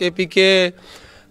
KPK،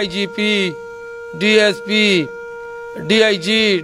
IGP، DSP، DIG